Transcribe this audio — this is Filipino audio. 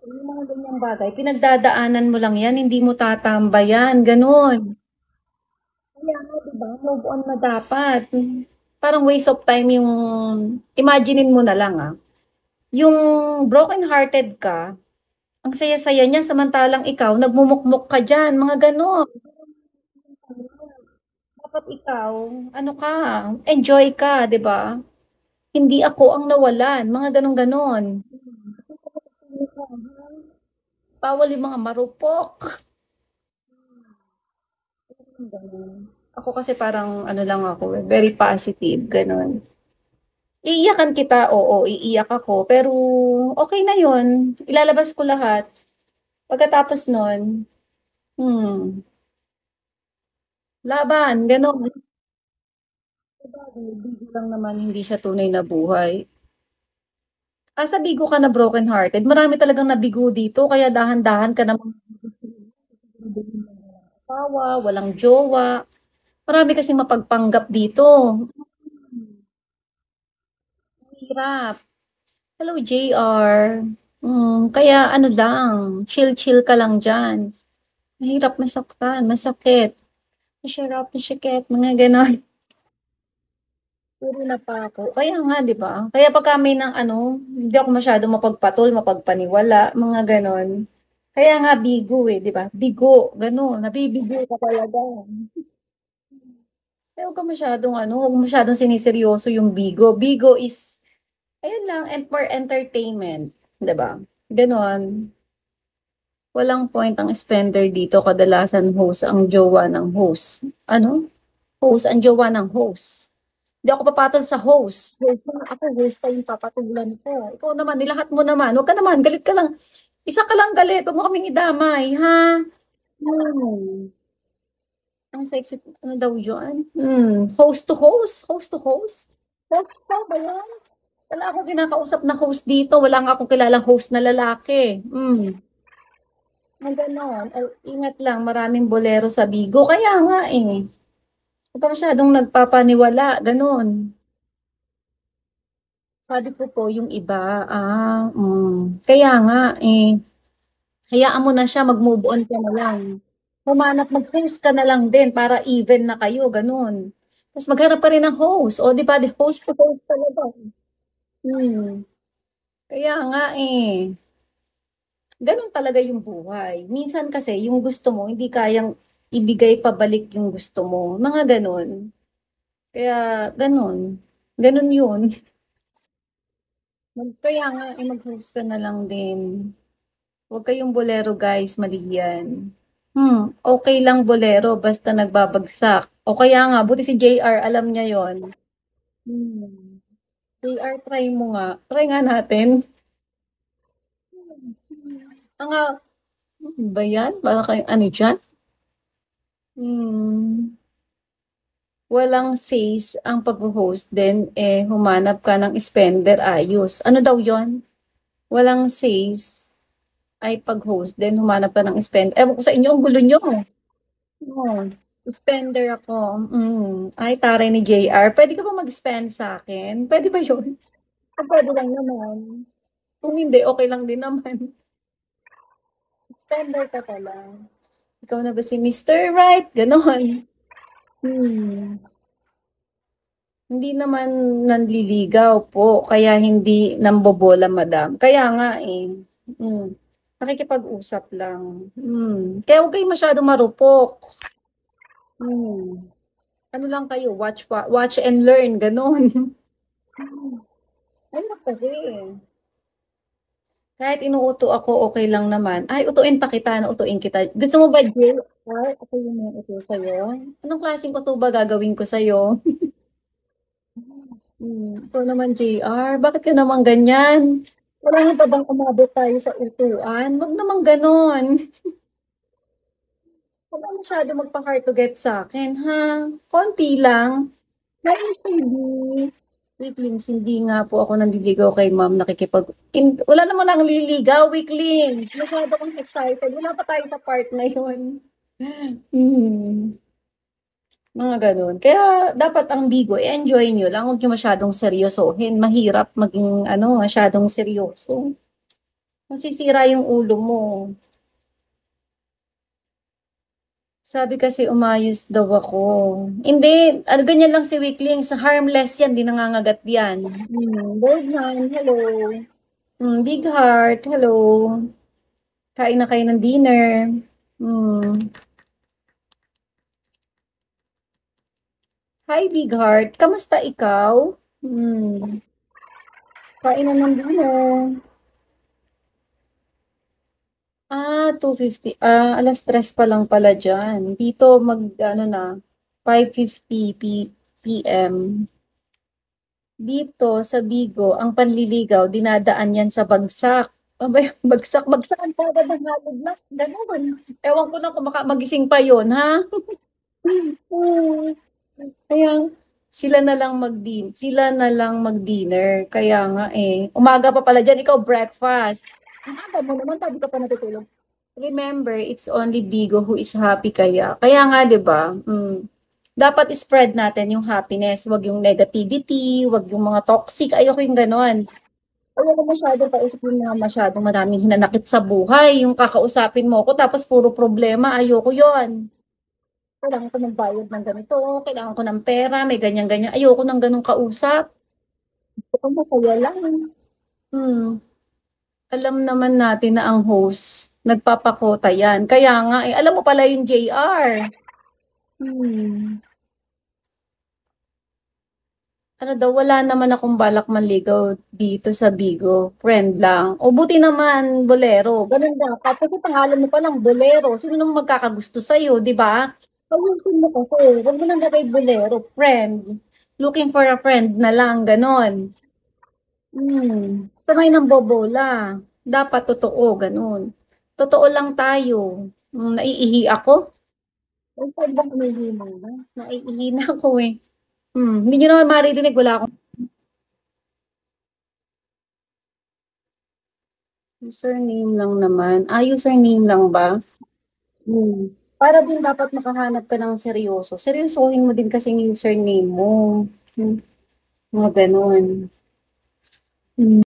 Yung mga ganyang bagay, pinagdadaanan mo lang yan, hindi mo tatambayan, ganun. Kaya nga, di ba, move on na dapat. Parang waste of time yung, imaginein mo na lang yung broken-hearted ka, ang saya-saya niyan, samantalang ikaw, nagmumukmuk ka dyan, mga ganon. Dapat ikaw, ano ka, enjoy ka, di ba? Hindi ako ang nawalan, mga ganon-ganon. Bawal yung mga marupok. Ako kasi parang ano lang ako, very positive, ganun. Iiyakan kita, oo, iiyak ako, pero okay na yun. Ilalabas ko lahat. Pagkatapos nun, hmm, laban, ganun. Sabagay, bigo lang naman, hindi siya tunay na buhay. Sa bigo ka na broken-hearted, marami talagang nabigo dito, kaya dahan-dahan ka naman asawa, walang jowa. Marami kasing mapagpanggap dito. Hirap. Hello, JR. Kaya ano lang, chill-chill ka lang dyan. Mahirap masaktan, masakit. Masarap, masakit, mga ganon. Puro na pa ako. Kaya nga, di ba? Kaya pag kami ng ano, hindi ako masyado mapagpatol, mapagpaniwala, mga ganon. Kaya nga, bigo di ba? Bigo, ganon. Nabibigo ka talaga. Kaya huwag ka masyadong ano, huwag masyadong siniseryoso yung bigo. Bigo is, ayun lang, and for entertainment. Di ba? Ganon. Walang point ang spender dito, kadalasan host ang jowa ng host. Ano? Host ang jowa ng host. Hindi ako papatol sa host. Host na ako, host pa yung papatulan ko. Ikaw naman, nilahat mo naman. Huwag ka naman, galit ka lang. Isa ka lang galit, huwag mo kaming idamay, ha? Hmm. Ang sexy, ano daw yun? Host to host? Host to host? Host pa ba yan? Wala akong kinakausap na host dito. Wala nga akong kilalang host na lalaki. Ganon. Ingat lang, maraming bolero sa Bigo. Kaya nga huwag ka masyadong nagpapaniwala. Ganon. Sabi ko po, yung iba, kaya nga hayaan mo na siya, mag-move on ka na lang. Humanap, mag-host ka na lang din para even na kayo, ganon. Tapos maghanap pa rin ng host. O, di ba, the host to host talaga. Kaya nga ganun talaga yung buhay. Minsan kasi, yung gusto mo, hindi kayang ibigay pabalik yung gusto mo. Mga ganun. Kaya, ganun. Ganun yun. Kaya nga, mag-host ka na lang din. Huwag kayong bolero, guys. Mali yan. Okay lang bolero, basta nagbabagsak. O kaya nga, buti si JR, alam niya yon. JR, try mo nga. Try nga natin. Ang ba yan? Baka kayo, ano dyan? Walang says ang pag-host din, humanap ka ng spender, ayos. Ano daw yon? Walang says ay pag-host din, humanap ka ng spender. Ewan ko sa inyo, ang gulo nyo. Oh, spender ako. Ay, taray ni JR. Pwede ka ba mag-spend sa akin? Pwede ba yun? Pwede lang naman. Kung hindi, okay lang din naman. Spender ka pala. Ikaw na ba si Mr. Right? Ganon. Hindi naman nanliligaw po, kaya hindi nambobola, madam. Kaya nga nakikipag-usap lang. Kaya huwag kayo masyado marupok. Ano lang kayo, watch and learn, ganon. Ano kasi kahit inuuto ako, okay lang naman. Ay, utuin pa kita, utuin kita. Gusto mo ba, Jill? Ay, ako yung uto sa'yo. Anong klaseng uto ba gagawin ko sa'yo? Ito naman, JR, bakit ka naman ganyan? Wala na ba bang umabot tayo sa utuan? Wag naman ganon. Wala masyado magpa-hard to get sa akin, ha? Konti lang. Kaya sige. Weeklings, hindi nga po ako nanliligaw kay ma'am, wala naman lang nililigaw, Weeklings. Masyado akong excited. Wala pa tayo sa part na yun. Mga ganun. Kaya dapat ang bigo, enjoy nyo lang. Huwag nyo masyadong seryosohin. Mahirap maging masyadong seryoso. Masisira yung ulo mo. Sabi kasi umayos daw ako. Hindi, ganyan lang si Weakling. Sa harmless yan, di nangangagat yan. Birdman, hello. Big Heart, hello. Kain na kayo ng dinner. Hmm. Hi, Big Heart. Kamusta ikaw? Kain na ng dinner. 2:50. Alas 3 pa lang pala dyan. Dito ano na, 5:50 p.m. Dito sa Bigo, ang panliligaw, dinadaan yan sa bagsak. Abay, bagsak, bagsakan pa agad ng halog lang. Ganun. Ewan ko lang kung magising pa yon ha? Hmm. Kaya sila na lang mag-dinner. Kaya nga umaga pa pala dyan, ikaw breakfast. Ang aga mo naman, tabi ka pa natutulog. Remember, it's only Bigo who is happy kaya. Kaya nga, 'di ba? Dapat spread natin yung happiness, wag yung negativity, wag yung mga toxic. Ayoko yung ganon. Ayoko masyado kausap yung mga masyadong maraming hinanakit sa buhay. Yung kakausapin mo ko tapos puro problema. Ayoko yon. Kailangan ko ng bayad ng ganito, kailangan ko ng pera, may ganyan-ganyan. Ayoko ng ganong kausap. Ito masaya lang. Hmm. Alam naman natin na ang host, nagpapakota yan. Kaya nga, alam mo pala yung JR. Hmm. Ano daw, wala naman akong balak manligaw dito sa Bigo. Friend lang. O buti naman, bolero. Ganun dapat. Kasi pangalan mo palang bolero. Sino naman magkakagusto sa'yo, di ba? Ayusin mo kasi. Huwag mo nang lagay bolero. Friend. Looking for a friend na lang. Ganon. Sabay ng bobola. Dapat totoo. Ganon. Totoo lang tayo. Naiihi ako. Ay, saan ba humihi mo na? Naiihi na ako eh. Hindi nyo naman maririnig. Wala akong username lang naman. Username lang ba? Para din dapat makahanap ka ng seryoso. Seryosohin mo din kasi yung username mo. Mga ganon.